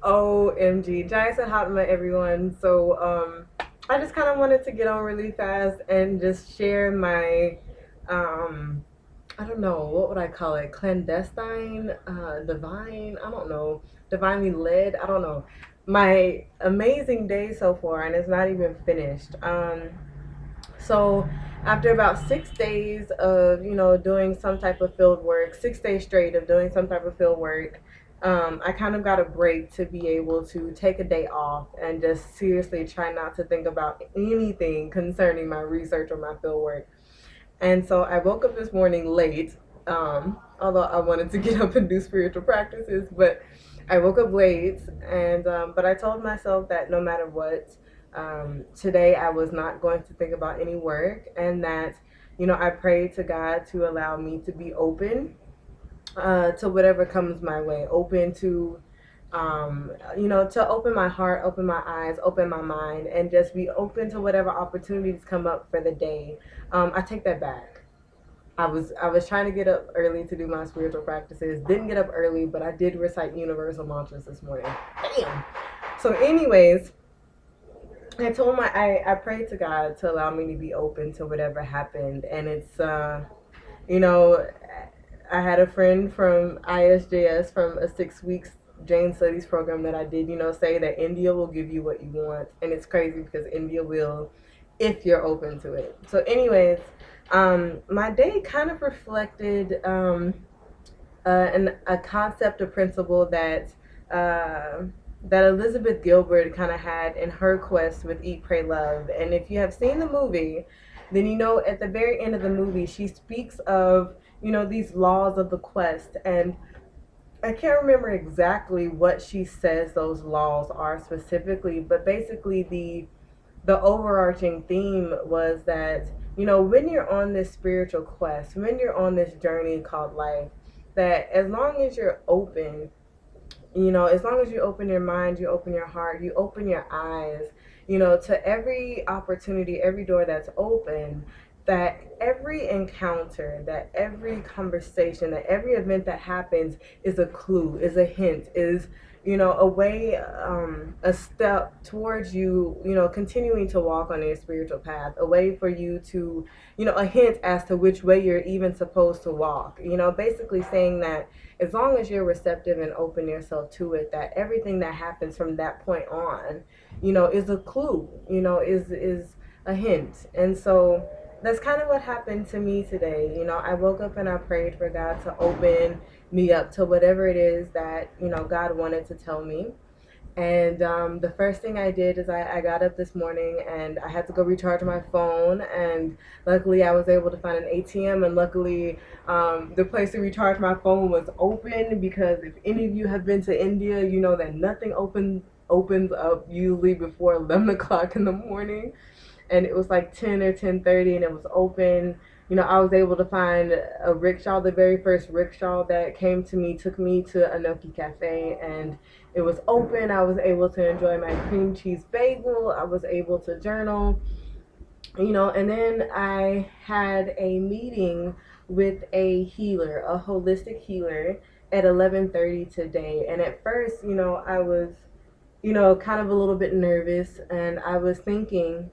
OMG. Giants and Hotma, everyone. So, I just kind of wanted to get on really fast and just share my, um, I don't know, what would I call it? Clandestine, divine, I don't know, divinely led, I don't know. My amazing day so far, and it's not even finished. So after about 6 days of doing some type of field work, 6 days straight of doing some type of field work, I kind of got a break to be able to take a day off and just seriously try not to think about anything concerning my research or my field work. And so I woke up this morning late, although I wanted to get up and do spiritual practices, but I woke up late, and but I told myself that no matter what, today I was not going to think about any work, and that I prayed to God to allow me to be open to whatever comes my way, open to to open my heart, open my eyes, open my mind, and just be open to whatever opportunities come up for the day. I take that back. I was trying to get up early to do my spiritual practices. Didn't get up early, but I did recite universal mantras this morning. Damn. So, anyways, I prayed to God to allow me to be open to whatever happened, and it's you know I had a friend from ISJS from a 6 weeks Jane Studies program that I did, say that India will give you what you want. And it's crazy because India will if you're open to it. So, anyways, my day kind of reflected a concept, a principle uh, that Elizabeth Gilbert kind of had in her quest with Eat, Pray, Love. And if you have seen the movie, then at the very end of the movie, she speaks of these laws of the quest. And I can't remember exactly what she says those laws are specifically, but basically the overarching theme was that when you're on this spiritual quest, when you're on this journey called life, that as long as you're open, as long as you open your mind, you open your heart, you open your eyes, to every opportunity, every door that's open, that every encounter, that every conversation, that every event that happens is a clue, is a hint, is a way, a step towards you, continuing to walk on your spiritual path, a way for you to, a hint as to which way you're even supposed to walk. Basically saying that as long as you're receptive and open yourself to it, that everything that happens from that point on, is a clue, is a hint. And so that's kind of what happened to me today. I woke up and I prayed for God to open me up to whatever it is that, God wanted to tell me. And the first thing I did is I got up this morning and I had to go recharge my phone. And luckily, I was able to find an ATM. And luckily, the place to recharge my phone was open, because if any of you have been to India, you know that nothing opens up usually before 11 o'clock in the morning. And it was like 10 or 10:30, and it was open. I was able to find a rickshaw. The very first rickshaw that came to me took me to Anoki Cafe, and it was open. I was able to enjoy my cream cheese bagel. I was able to journal, and then I had a meeting with a healer, a holistic healer, at 11:30 today. And at first, I was, kind of a little bit nervous, and I was thinking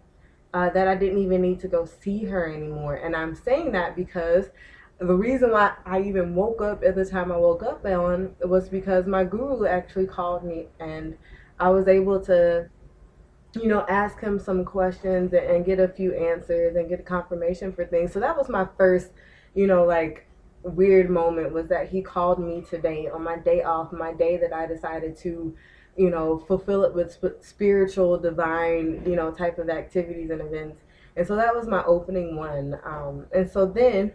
that I didn't even need to go see her anymore. And I'm saying that because the reason why I even woke up at the time I woke up on was because my guru actually called me, and I was able to, ask him some questions and get a few answers and get confirmation for things. So that was my first, like, weird moment, was that he called me today on my day off, my day that I decided to, fulfill it with spiritual, divine, type of activities and events. And so that was my opening one. And so then,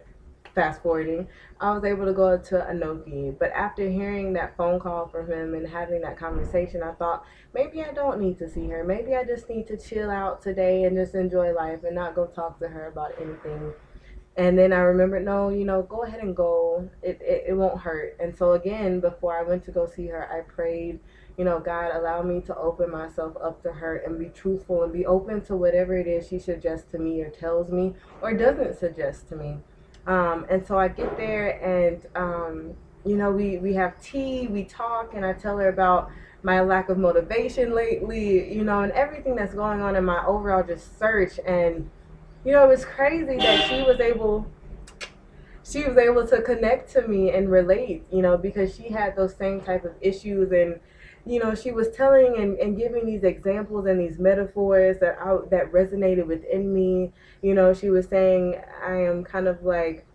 fast forwarding, I was able to go to Anoki. But after hearing that phone call from him and having that conversation, I thought maybe I don't need to see her. Maybe I just need to chill out today and just enjoy life and not go talk to her about anything. And then I remembered, no, go ahead and go. It won't hurt. And so again, before I went to go see her, I prayed, God, allow me to open myself up to her and be truthful and be open to whatever it is she suggests to me or tells me or doesn't suggest to me. And so I get there, and we have tea, we talk, and I tell her about my lack of motivation lately, and everything that's going on in my overall just search. And it was crazy that she was able to connect to me and relate, because she had those same type of issues. And she was telling and giving these examples and these metaphors that resonated within me. She was saying, I am kind of like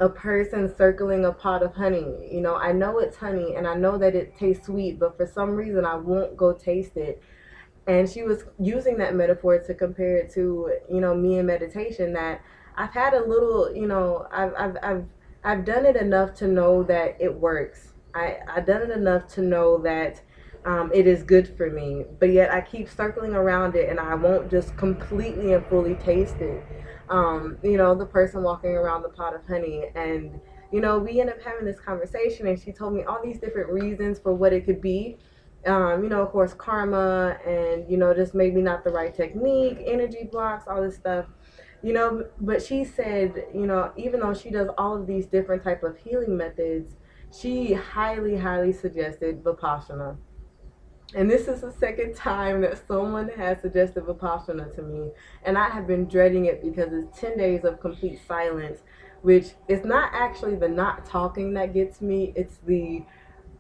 a person circling a pot of honey. I know it's honey and I know that it tastes sweet, but for some reason I won't go taste it. And she was using that metaphor to compare it to me in meditation, that I've had a little, I've done it enough to know that it works. I've done it enough to know that it is good for me, but yet I keep circling around it and I won't just completely and fully taste it. The person walking around the pot of honey. And we end up having this conversation, and she told me all these different reasons for what it could be. Of course, karma, and just maybe not the right technique, energy blocks, all this stuff. But she said, even though she does all of these different type of healing methods, she highly, highly suggested Vipassana. And this is the second time that someone has suggested Vipassana to me. And I have been dreading it because it's 10 days of complete silence, which is not actually the not talking that gets me. It's the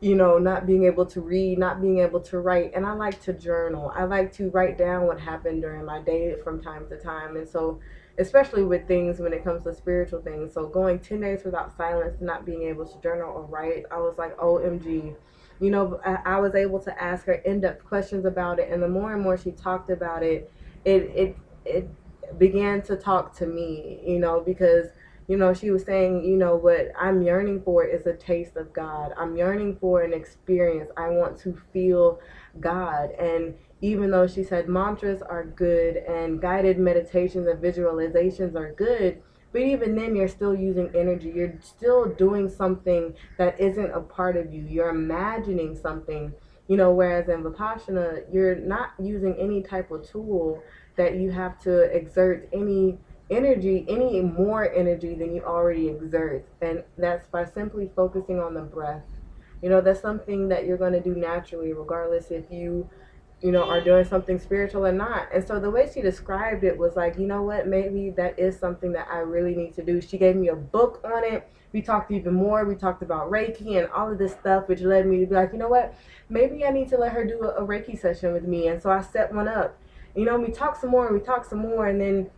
not being able to read, not being able to write. And I like to journal. I like to write down what happened during my day from time to time. And so, especially with things when it comes to spiritual things. So going 10 days without silence, not being able to journal or write, I was like, OMG. I was able to ask her in-depth questions about it. And the more and more she talked about it, it began to talk to me, because she was saying, what I'm yearning for is a taste of God. I'm yearning for an experience. I want to feel God. And even though she said mantras are good and guided meditations and visualizations are good, but even then you're still using energy. You're still doing something that isn't a part of you. You're imagining something, whereas in Vipassana, you're not using any type of tool that you have to exert any more energy than you already exert. And that's by simply focusing on the breath. That's something that you're going to do naturally, regardless if you are doing something spiritual or not. And so the way she described it was like, what, maybe that is something that I really need to do. She gave me a book on it. We talked even more. We talked about Reiki and all of this stuff, which led me to be like, what, maybe I need to let her do a Reiki session with me. And so I set one up. We talked some more, and then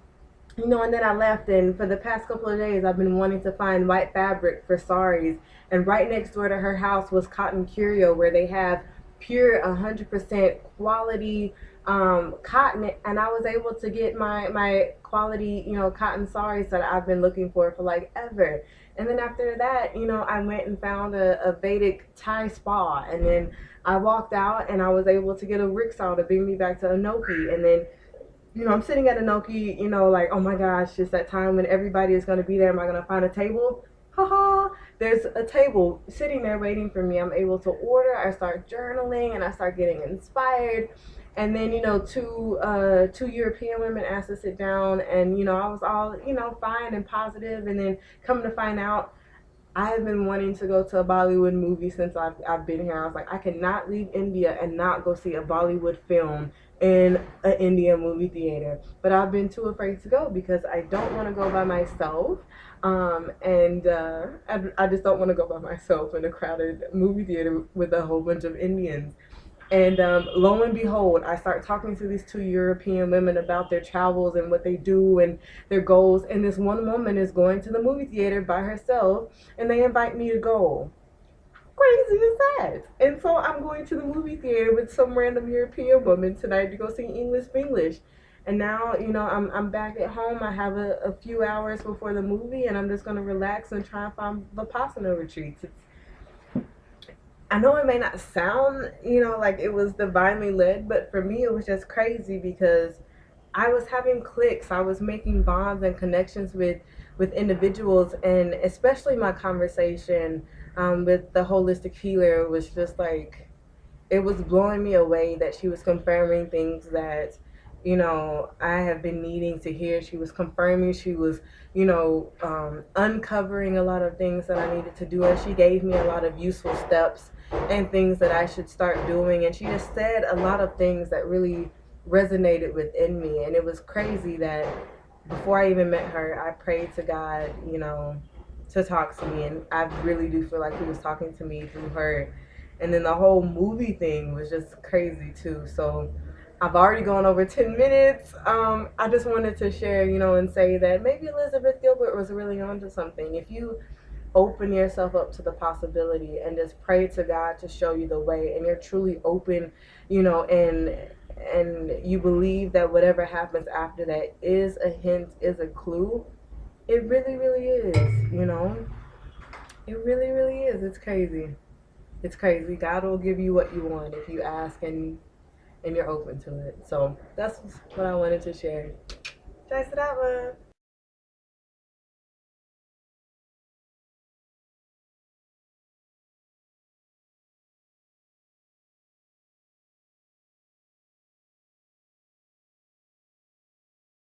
and then I left, and for the past couple of days, I've been wanting to find white fabric for saris. And right next door to her house was Cotton Curio, where they have pure 100% quality cotton. And I was able to get my quality, cotton saris that I've been looking for like ever. And then after that, I went and found a Vedic Thai spa. And then I walked out, and I was able to get a rickshaw to bring me back to Anoki. And then I'm sitting at Anoki, like, oh my gosh, it's that time when everybody is going to be there. Am I going to find a table? Haha, there's a table sitting there waiting for me. I'm able to order. I start journaling, and I start getting inspired. And then, two European women asked to sit down, and, I was all, fine and positive. And then come to find out, I have been wanting to go to a Bollywood movie since I've been here. I was like, I cannot leave India and not go see a Bollywood film in an Indian movie theater. But I've been too afraid to go because I don't want to go by myself. I just don't want to go by myself in a crowded movie theater with a whole bunch of Indians. And lo and behold, I start talking to these two European women about their travels and what they do and their goals. And this one woman is going to the movie theater by herself, and they invite me to go. Crazy is that? And so I'm going to the movie theater with some random European woman tonight to go see English English. And now, I'm back at home. I have a few hours before the movie, and I'm just going to relax and try and find Vipassana retreats. I know it may not sound, like it was divinely led, but for me it was just crazy because I was having clicks. I was making bonds and connections with individuals, and especially my conversation with the holistic healer was just like, it was blowing me away that she was confirming things that I have been needing to hear. She was confirming, she was uncovering a lot of things that I needed to do, and she gave me a lot of useful steps and things that I should start doing. And she just said a lot of things that really resonated within me. And it was crazy that before I even met her, I prayed to God, you know, to talk to me. And I really do feel like he was talking to me through her. And then the whole movie thing was just crazy too. So I've already gone over 10 minutes. I just wanted to share, you know, and say that maybe Elizabeth Gilbert was really onto something. If you open yourself up to the possibility and just pray to God to show you the way, and you're truly open, you know, and you believe that whatever happens after that is a hint, is a clue, it really, really is, you know. It really, really is. It's crazy. It's crazy. God will give you what you want if you ask and you're open to it. So that's what I wanted to share. That's that one.